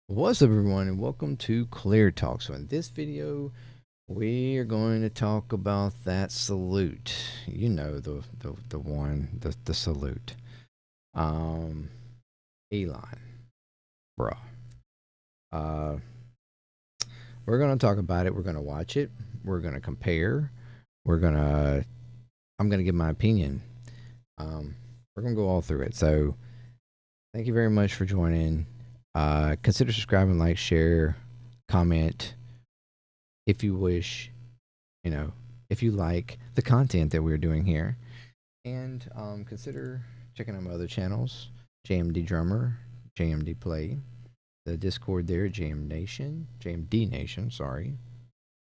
What's up, everyone, and welcome to ClearTalk. So in this video, we are going to talk about that salute. You know, the one, the salute. Elon, bruh. Uh, we're gonna talk about it. We're gonna watch it. We're gonna compare. I'm gonna give my opinion. We're gonna go all through it. So thank you very much for joining. Consider subscribing, like, share, comment if you wish, you know, if you like the content that we're doing here. And consider checking out my other channels, JMD Drummer, JMDPLAY, the Discord there, JMD Nation, sorry.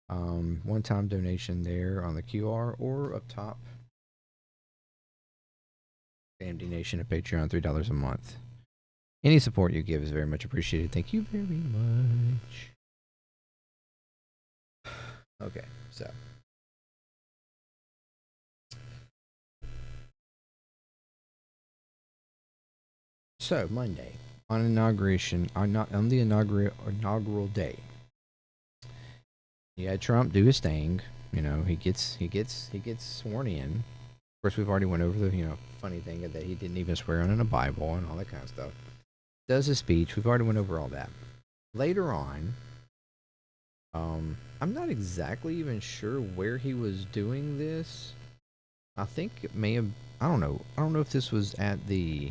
One-time donation there on the QR or up top, JMD Nation at Patreon, $3 a month. Any support you give is very much appreciated. Thank you very much. Okay, so Monday on the inaugural day, you had Trump do his thing. You know, he gets sworn in. Of course, we've already went over the funny thing that he didn't even swear in a Bible and all that kind of stuff. Does his speech. We've already went over all that. Later on, I'm not exactly even sure where he was doing this. I think it may have. I don't know. I don't know if this was at the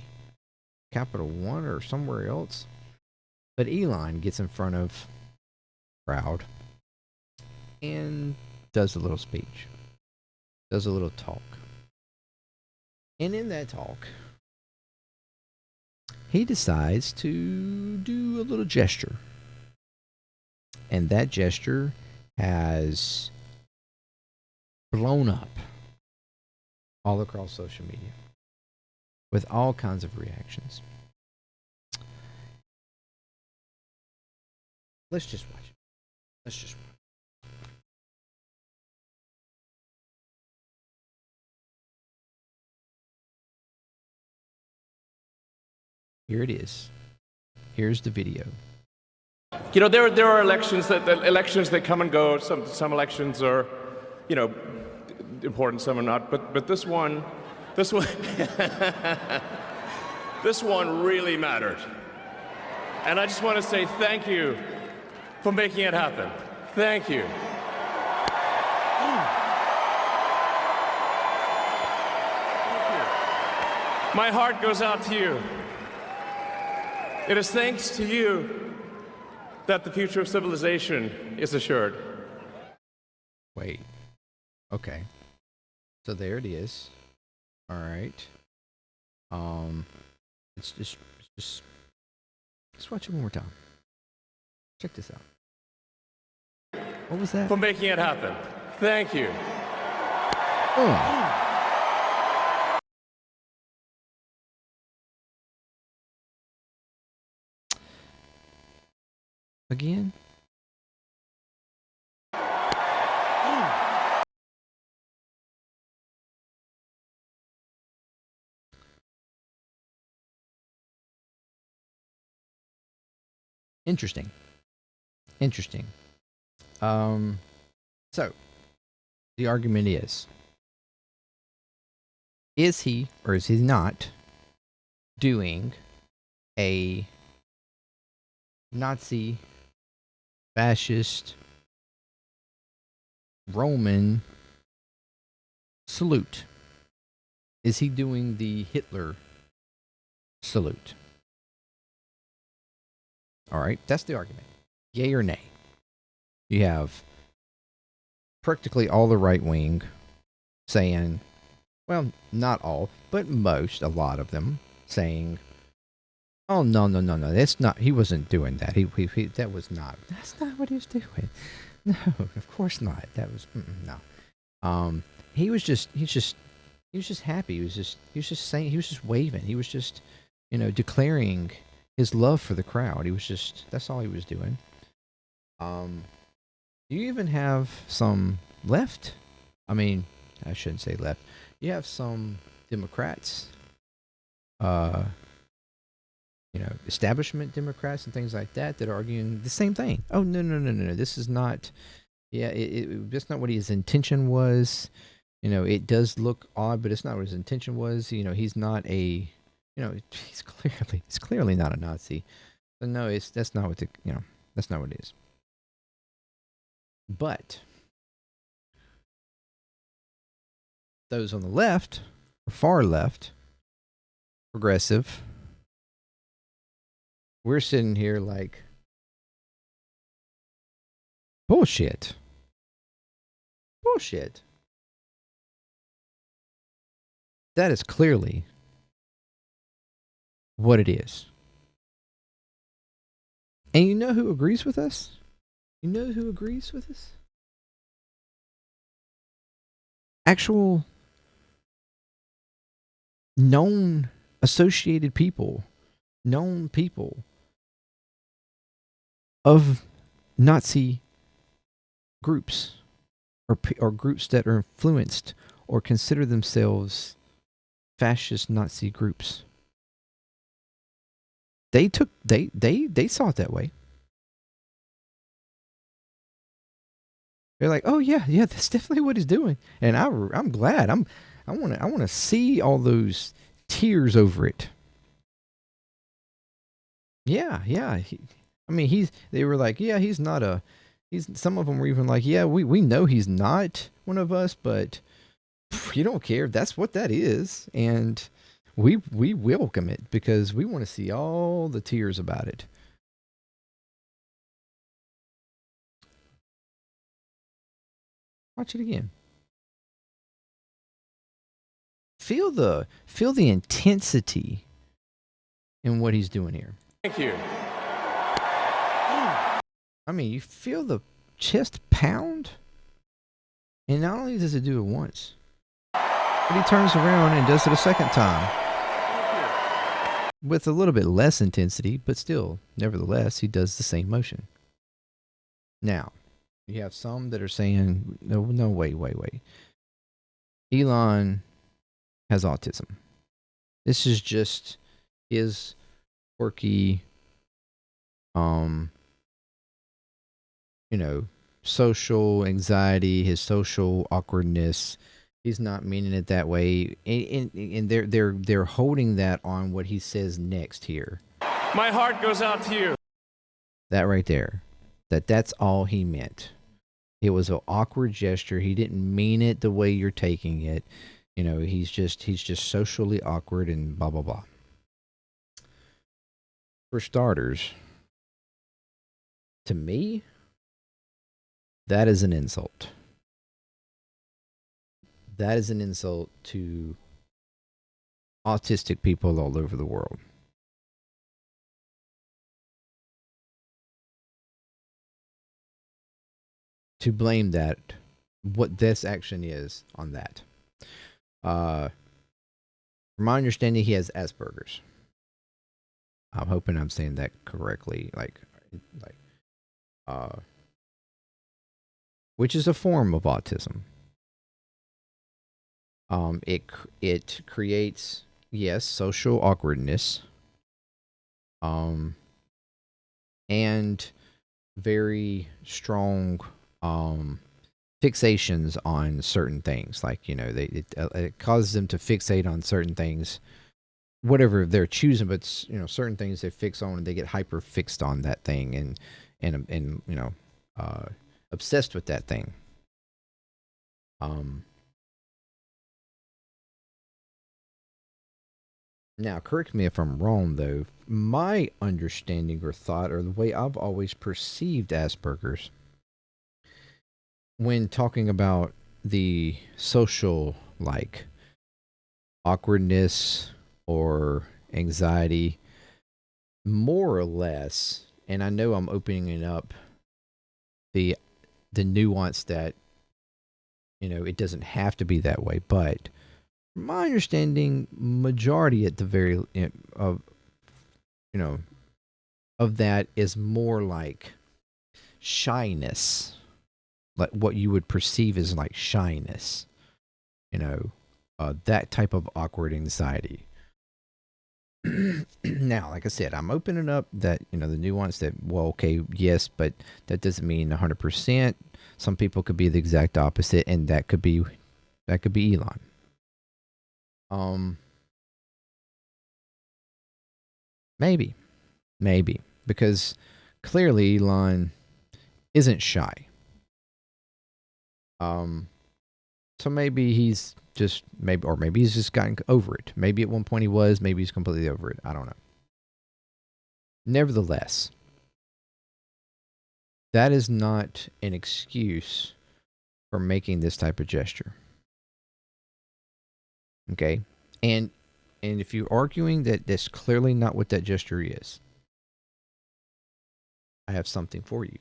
Capital One or somewhere else. But Elon gets in front of the crowd and does a little speech, does a little talk. And in that talk, he decides to do a little gesture. And that gesture has blown up all across social media with all kinds of reactions. Let's just watch it. Let's just watch. Here it is. Here's the video. You know, there are elections that come and go. Some elections are, important. Some are not. But this one, this one really mattered. And I just want to say thank you for making it happen. Thank you. My heart goes out to you. It is thanks to you that the future of civilization is assured. Wait. Okay. So there it is. All right. Let's watch it one more time. Check this out. What was that? For making it happen. Thank you. Oh. Again? Interesting. Interesting. So the argument is he or is he not doing a Nazi, fascist, Roman salute? Is he doing the Hitler salute? All right, that's the argument. Yay or nay? You have practically all the right wing saying, well, not all, but most, a lot of them saying, oh, no, that's not, he wasn't doing that. That's not what he was doing. No, of course not. That was, no. He was just happy. He was just saying, he was just waving. He was just, declaring his love for the crowd. That's all he was doing. You even have some left. I mean, I shouldn't say left. You have some Democrats establishment Democrats and things like that are arguing the same thing. Oh, no. This is not, that's not what his intention was. It does look odd, but it's not what his intention was. He's not he's clearly not a Nazi. So no, that's not what that's not what it is. But those on the left, or far left, progressive, we're sitting here like, bullshit. That is clearly what it is. And you know who agrees with us? Actual known associated people, known people of Nazi groups, or groups that are influenced or consider themselves fascist Nazi groups. They saw it that way. They're like, oh yeah, that's definitely what he's doing, and I'm glad. I want to see all those tears over it. Yeah. They were like, yeah, he's not a. Some of them were even like, yeah, we know he's not one of us, but you don't care. That's what that is, and we welcome it because we want to see all the tears about it. Watch it again. Feel the intensity in what he's doing here. Thank you. I mean, you feel the chest pound, and not only does it do it once, but he turns around and does it a second time with a little bit less intensity, but still, nevertheless, he does the same motion. Now, you have some that are saying, no, wait. Elon has autism. This is just his quirky, social anxiety, his social awkwardness. He's not meaning it that way, and they're holding that on what he says next here. My heart goes out to you. That right there, that's all he meant. It was an awkward gesture. He didn't mean it the way you're taking it. He's just socially awkward and blah blah blah. For starters, to me, that is an insult. That is an insult to autistic people all over the world. To blame that, what this action is on that. From my understanding, he has Asperger's. I'm hoping I'm saying that correctly. Which is a form of autism. It creates, yes, social awkwardness. And very strong fixations on certain things. Like, it causes them to fixate on certain things, whatever they're choosing, but certain things they fix on and they get hyper fixed on that thing and obsessed with that thing. Now, correct me if I'm wrong, though. My understanding or thought, or the way I've always perceived Asperger's, when talking about the social, awkwardness or anxiety, more or less, and I know I'm opening up the nuance that, it doesn't have to be that way, but my understanding, majority at the very of that is more like shyness, like what you would perceive as like shyness, that type of awkward anxiety. Now, like I said, I'm opening up that, the nuance that, well, okay, yes, but that doesn't mean 100%. Some people could be the exact opposite, and that could be Elon. Um, maybe, because clearly Elon isn't shy. Um, so maybe he's just maybe he's just gotten over it. Maybe at one point he was, maybe he's completely over it. I don't know. Nevertheless, that is not an excuse for making this type of gesture. Okay? And if you're arguing that that's clearly not what that gesture is, I have something for you.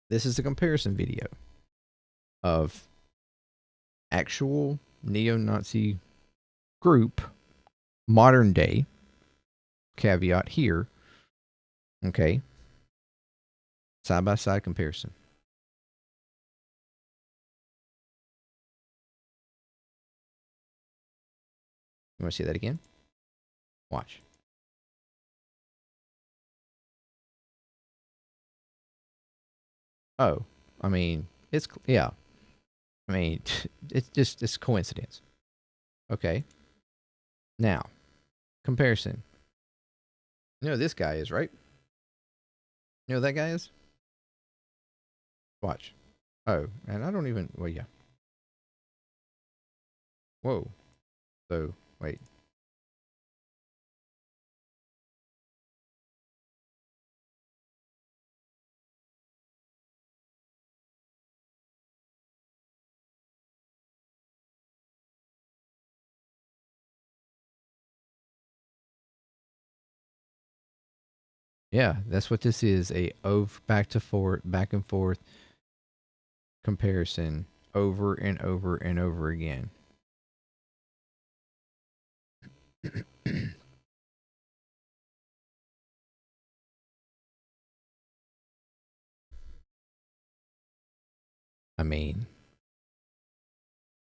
This is a comparison video of actual neo-Nazi group, modern day, caveat here, okay? Side by side comparison. You want to see that again? Watch. Oh, I mean, yeah. I mean, it's coincidence. Okay. Now, comparison. You know who this guy is, right? You know who that guy is? Watch. Oh, and I don't even. Well, yeah. Whoa. So, wait. Yeah, that's what this is, a back and forth comparison over and over and over again. I mean,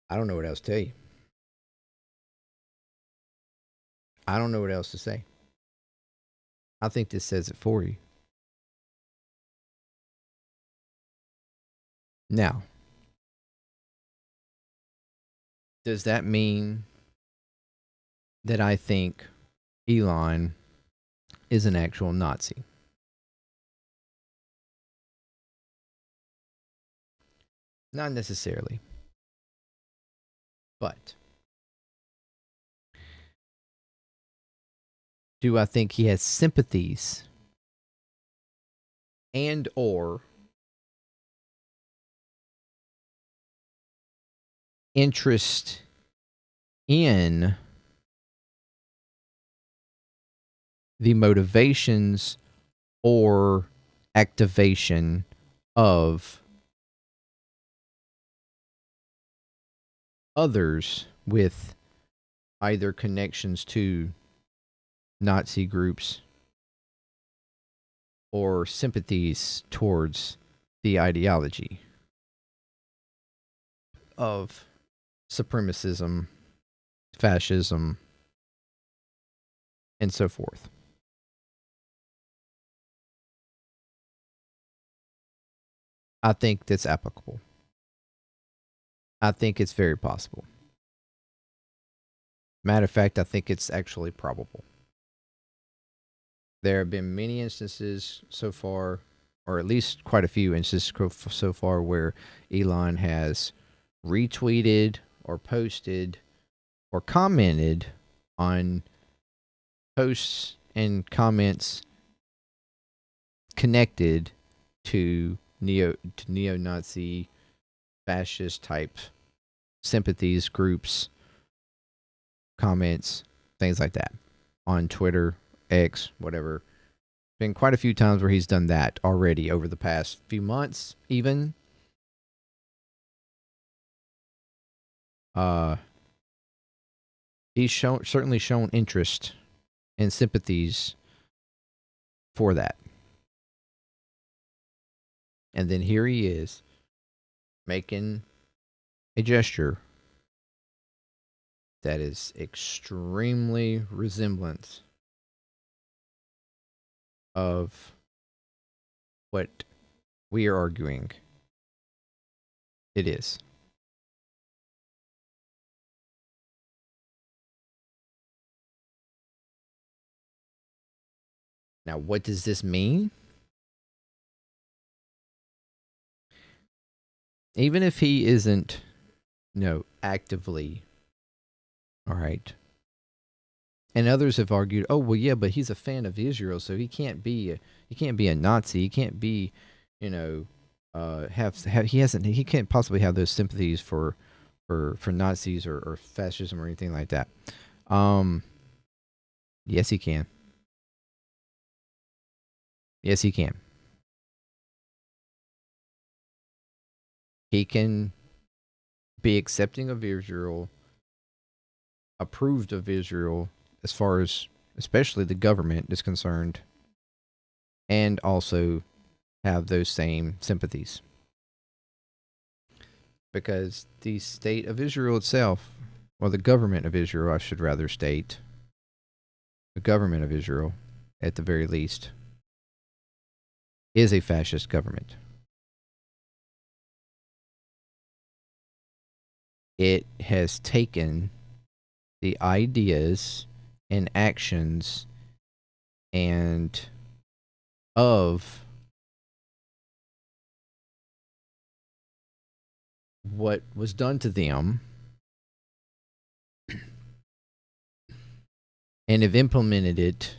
I don't know what else to tell you. I don't know what else to say. I think this says it for you. Now, does that mean that I think Elon is an actual Nazi? Not necessarily. But do I think he has sympathies and or interest in the motivations or activation of others with either connections to Nazi groups or sympathies towards the ideology of supremacism, fascism, and so forth? I think that's applicable. I think it's very possible. Matter of fact, I think it's actually probable. There have been many instances so far, or at least quite a few instances so far, where Elon has retweeted or posted or commented on posts and comments connected to neo-Nazi fascist type sympathies, groups, comments, things like that on Twitter, X, whatever. Been quite a few times where he's done that already over the past few months, even. Uh, he's certainly shown interest and sympathies for that. And then here he is making a gesture that is extremely resemblant of what we are arguing it is. Now, what does this mean? Even if he isn't, actively, all right. And others have argued, oh well, yeah, but he's a fan of Israel, so he can't be a Nazi. He can't be, he can't possibly have those sympathies for Nazis or fascism or anything like that. Yes, he can. Yes, he can. He can be accepting of Israel, approved of Israel, as far as especially the government is concerned, and also have those same sympathies. Because the state of Israel itself, or the government of Israel, I should rather state, the government of Israel, at the very least, is a fascist government. It has taken the ideas and actions and of what was done to them and have implemented it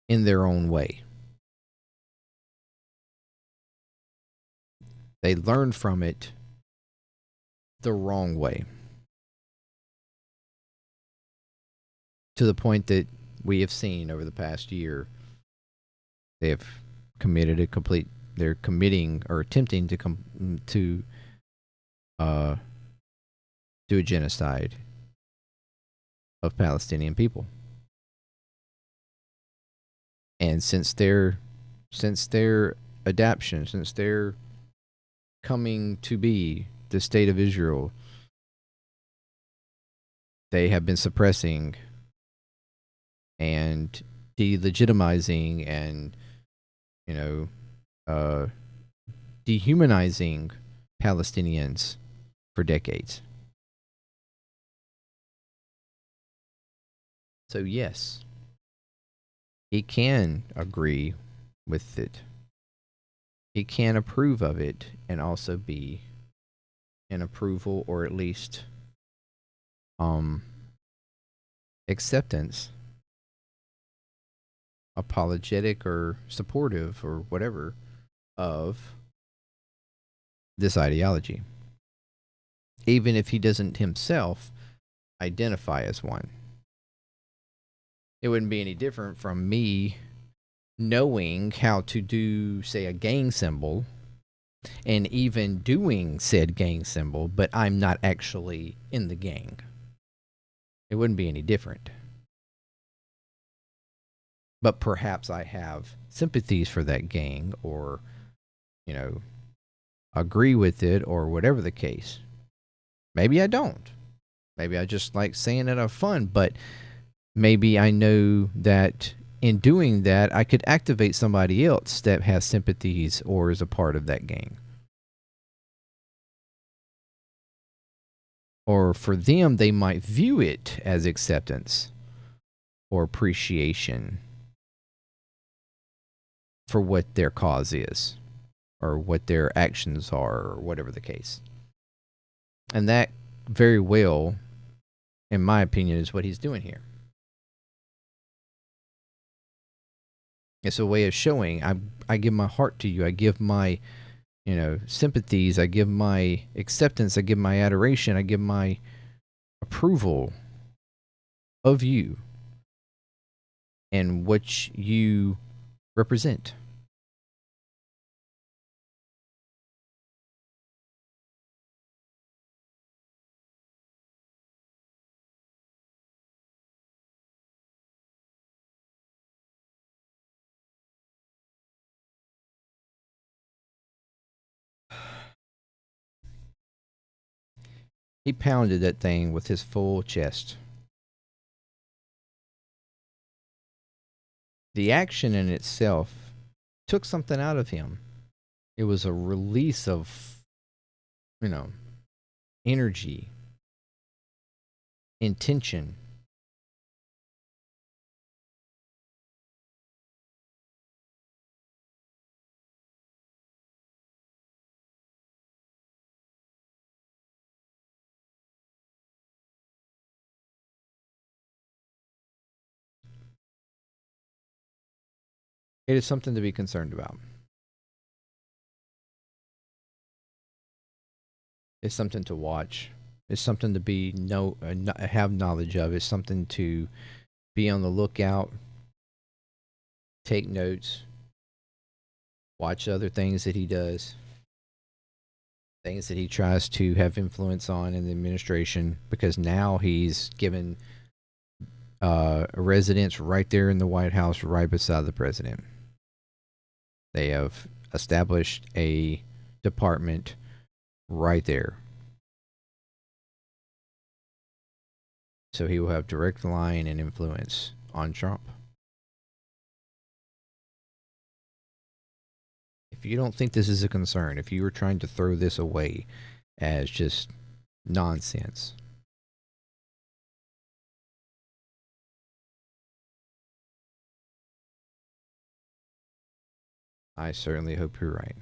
in their own way. They learned from it the wrong way, to the point that we have seen over the past year they have committed they're committing or attempting to do a genocide of Palestinian people. And since their adaptation, since their coming to be the state of Israel, they have been suppressing and delegitimizing and dehumanizing Palestinians for decades. So yes, he can agree with it. He can approve of it and also be an approval, or at least acceptance, apologetic or supportive or whatever of this ideology, even if he doesn't himself identify as one. It wouldn't be any different from me knowing how to do, say, a gang symbol, and even doing said gang symbol, but I'm not actually in the gang. It wouldn't be any different. But perhaps I have sympathies for that gang, or, agree with it, or whatever the case. Maybe I don't. Maybe I just like saying it of fun, but maybe I know that in doing that, I could activate somebody else that has sympathies or is a part of that gang. Or for them, they might view it as acceptance or appreciation for what their cause is, or what their actions are, or whatever the case. And that very well, in my opinion, is what he's doing here. It's a way of showing I give my heart to you. I give my, sympathies. I give my acceptance. I give my adoration. I give my approval of you and what you represent. He pounded that thing with his full chest. The action in itself took something out of him. It was a release of, you know, energy, intention. It is something to be concerned about. It's something to watch. It's something to have knowledge of. It's something to be on the lookout, take notes, watch other things that he does, things that he tries to have influence on in the administration, because now he's given a residence right there in the White House, right beside the president. They have established a department right there. So he will have direct line and influence on Trump. If you don't think this is a concern, if you were trying to throw this away as just nonsense, I certainly hope you're right.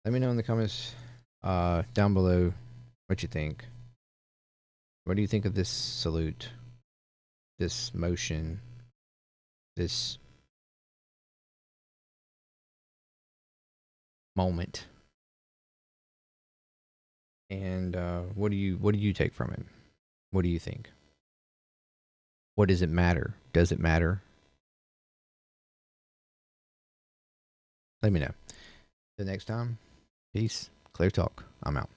Let me know in the comments down below what you think. What do you think of this salute, this motion, this moment? And what do you take from it? What do you think? What does it matter? Does it matter? Let me know. Till next time, peace. Clear Talk. I'm out.